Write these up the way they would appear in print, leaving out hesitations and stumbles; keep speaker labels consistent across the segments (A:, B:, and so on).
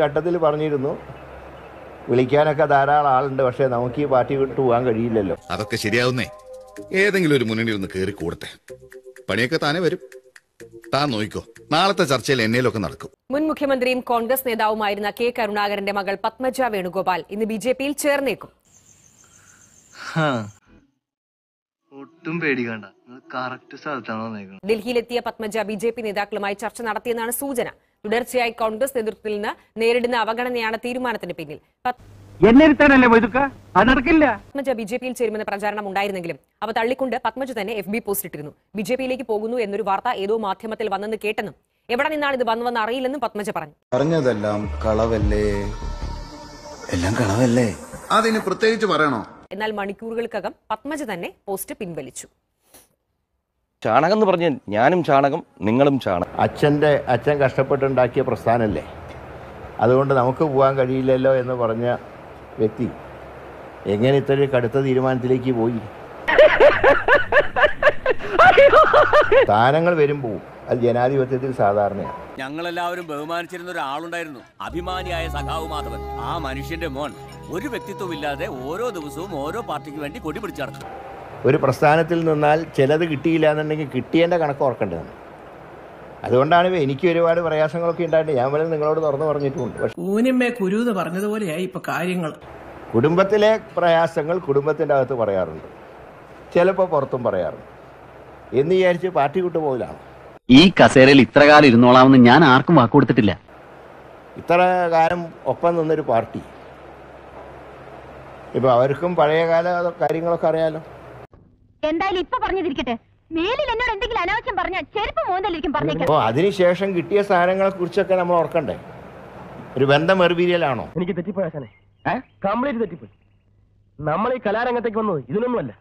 A: ഘട്ടത്തിൽ പറഞ്ഞിരുന്നു, വിളിക്കാനൊക്കെ ധാരാളം ആളുണ്ട്, പക്ഷേ നമുക്ക് ഈ പാർട്ടി വിട്ട് പോകാൻ കഴിയില്ലല്ലോ.
B: അതൊക്കെ ശരിയാവുന്നേ. ഏതെങ്കിലും ഒരു മുന്നണി ഒന്ന് കയറി കൂടട്ടെ, പണിയൊക്കെ താനേ വരും. താൻ നോക്കിക്കോ, നാളത്തെ ചർച്ചയിൽ എന്നേലൊക്കെ നടക്കും.
C: മുൻ മുഖ്യമന്ത്രിയും കോൺഗ്രസ് നേതാവുമായിരുന്ന കെ കരുണാകരന്റെ മകൾ പത്മജ വേണുഗോപാൽ ഇന്ന് ബിജെപിയിൽ ചേർന്നേക്കും.
D: ഒട്ടും പേടിക്കണ്ട, കറക്റ്റ് സ്ഥലത്താണ് വന്നേക്കുന്നത്.
C: ഡൽഹിയിലെത്തിയ പത്മജ ബിജെപി നേതാക്കളുമായി ചർച്ച നടത്തിയെന്നാണ് സൂചന. തുടർച്ചയായി കോൺഗ്രസ് നേതൃത്വത്തിൽ നിന്ന് നേരിടുന്ന അവഗണനയാണ് തീരുമാനത്തിന് പിന്നിൽ. പത്മജ ബിജെപിയിൽ ചേരുമെന്ന പ്രചാരണം ഉണ്ടായിരുന്നെങ്കിലും അവ തള്ളിക്കൊണ്ട് പത്മജ തന്നെ FB പോസ്റ്റ് ഇട്ടിരുന്നു. ബിജെപിയിലേക്ക് പോകുന്നു എന്നൊരു വാർത്ത ഏതോ മാധ്യമത്തിൽ വന്നെന്ന് കേട്ടെന്നും എവിടെ നിന്നാണ് ഇത് വന്നുവെന്ന് അറിയില്ലെന്നും പത്മജ പറഞ്ഞു.
E: പറഞ്ഞതെല്ലാം കളവല്ലേ, എല്ലാം കളവല്ലേ,
B: അതിന് പ്രത്യേകിച്ച് പറയണോ?
C: എന്നാൽ മണിക്കൂറുകൾക്കകം പത്മജ തന്നെ പോസ്റ്റ് പിൻവലിച്ചു.
F: ചാണകം എന്ന് പറഞ്ഞ ഞാനും ചാണകം, നിങ്ങളും ചാണകം.
A: അച്ഛൻ കഷ്ടപ്പെട്ടുണ്ടാക്കിയ പ്രസ്ഥാനമല്ലേ, അതുകൊണ്ട് നമുക്ക് പോകാൻ കഴിയില്ലല്ലോ എന്ന് പറഞ്ഞ വ്യക്തി എങ്ങനെ ഇത്രയും കടുത്ത തീരുമാനത്തിലേക്ക് പോയി? സ്ഥാനങ്ങൾ വരും പോവും, അത് ജനാധിപത്യത്തിൽ സാധാരണയാണ്.
G: ഞങ്ങളെല്ലാവരും ബഹുമാനിച്ചിരുന്ന ഒരാളുണ്ടായിരുന്നു, അഭിമാനിയായ സഖാവ് മാധവൻ. ആ മനുഷ്യന്റെ മോൻ ഒരു വ്യക്തിത്വമില്ലാതെ ഓരോ ദിവസവും ഓരോ പാർട്ടിക്ക് വേണ്ടി കൊടി പിടിച്ചു നടക്കും.
A: ഒരു പ്രസ്ഥാനത്തിൽ നിന്നാൽ ചിലത് കിട്ടിയില്ല എന്നുണ്ടെങ്കിൽ കിട്ടിയതിൻ്റെ കണക്ക് ഓർക്കേണ്ടതാണ്. അതുകൊണ്ടാണ് എനിക്ക് ഒരുപാട് പ്രയാസങ്ങളൊക്കെ ഉണ്ടായിട്ട് ഞാൻ വേണമെങ്കിൽ നിങ്ങളോട് തുറന്നു പറഞ്ഞിട്ടുമുണ്ട്.
H: ഊനിമ്മേ കുരുന്ന് പറഞ്ഞതുപോലെയായി ഇപ്പൊ കാര്യങ്ങൾ.
A: കുടുംബത്തിലെ പ്രയാസങ്ങൾ കുടുംബത്തിൻ്റെ അകത്ത് പറയാറുണ്ട്, ചിലപ്പോൾ പുറത്തും പറയാറുണ്ട്. എന്ന് വിചാരിച്ച് പാർട്ടി വിട്ടുപോകലാണ്.
I: ഈ കസേരയിൽ ഇത്ര കാലം ഇരുന്നോളാമെന്ന് ഞാൻ ആർക്കും വാക്ക് കൊടുത്തിട്ടില്ല.
A: ഇത്ര കാലം ഒപ്പം നിന്നൊരു പാർട്ടി, ഇപ്പൊ അവർക്കും പഴയകാല കാര്യങ്ങളൊക്കെ അറിയാലോ.
J: എന്തായാലും ഇപ്പൊ പറഞ്ഞിരിക്കട്ടെ, മേലിൽ എന്നോട് എന്തെങ്കിലും അനാവശ്യം പറഞ്ഞാൽ ചെരുപ്പ് മോന്തലിരിക്കും പറഞ്ഞേക്കാം.
A: അപ്പോൾ അതിനുശേഷം കിട്ടിയ സ്ഥാനങ്ങളെ കുറിച്ചൊക്കെ നമ്മൾ ഓർക്കണ്ടേ? ഒരു ബന്ധം എർബീരിയലാണോ?
F: എനിക്ക് തെറ്റിപ്പോയാശാനെ, കംപ്ലീറ്റ് തെറ്റിപ്പോയി. നമ്മൾ ഈ കലാരംഗത്തേക്ക് വന്നത് ഇതിനൊന്നുമല്ല.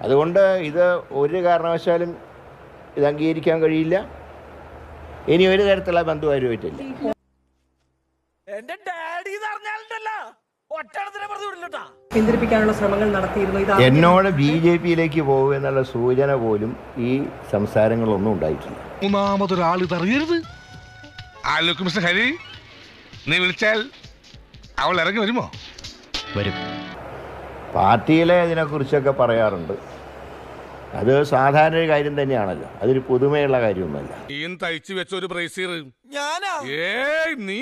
A: അതുകൊണ്ട് ഇത് ഒരു കാരണവശാലും ഇത് അംഗീകരിക്കാൻ കഴിയില്ല. ഇനി ഒരു തരത്തിലുള്ള ബന്ധുവാരുമായിട്ടില്ല.
H: പിന്തിരിപ്പിക്കാനുള്ള ശ്രമങ്ങൾ നടത്തിയിരുന്നു.
A: എന്നോട് BJPയിലേക്ക് പോകുക എന്നുള്ള സൂചന പോലും ഈ സംസാരങ്ങളൊന്നും ഉണ്ടായിട്ടില്ല.
K: മൂന്നാമതൊരാൾ ഇതറിയരുത്. ആലോചിക്കും മിസ്റ്റർ ഹരി, നീ വിളിച്ചാൽ അവൾ ഇറങ്ങി വരുമോ?
I: വരും.
A: പാർട്ടിയിലെ ഇതിനെക്കുറിച്ചൊക്കെ പറയാറുണ്ട്. അത് സാധാരണ ഒരു കാര്യം തന്നെയാണല്ലോ, അതൊരു പുതുമയുള്ള കാര്യമൊന്നുമല്ല.
K: തയ്ച്ചു വെച്ച ഒരു ബ്രേസീർ നീ.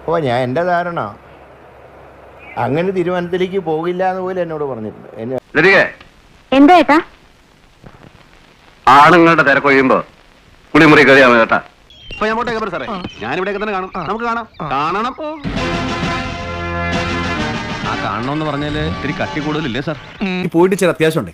A: അപ്പോൾ എൻ്റെ ധാരണ അങ്ങനെ തീരുമാനത്തിലേക്ക് പോകില്ല എന്ന് പോലും എന്നോട് പറഞ്ഞിട്ടുണ്ട്.
I: എന്താ ഏട്ടാ? ആണുങ്ങളുടെ തിരക്കൊഴിയുമ്പോ കുളിമുറി കഴിയാമോ കേട്ടാ? ഇപ്പൊ ഞാൻ പോട്ടെ സാറേ, ഞാനിവിടെയൊക്കെ തന്നെ കാണും. നമുക്ക് കാണാം. ആ കാണണമെന്ന് പറഞ്ഞാല് ഇത്തിരി കട്ടി കൂടുതലില്ലേ സാർ?
E: പോയിട്ട് ചില അത്യാവശ്യം ഉണ്ട്.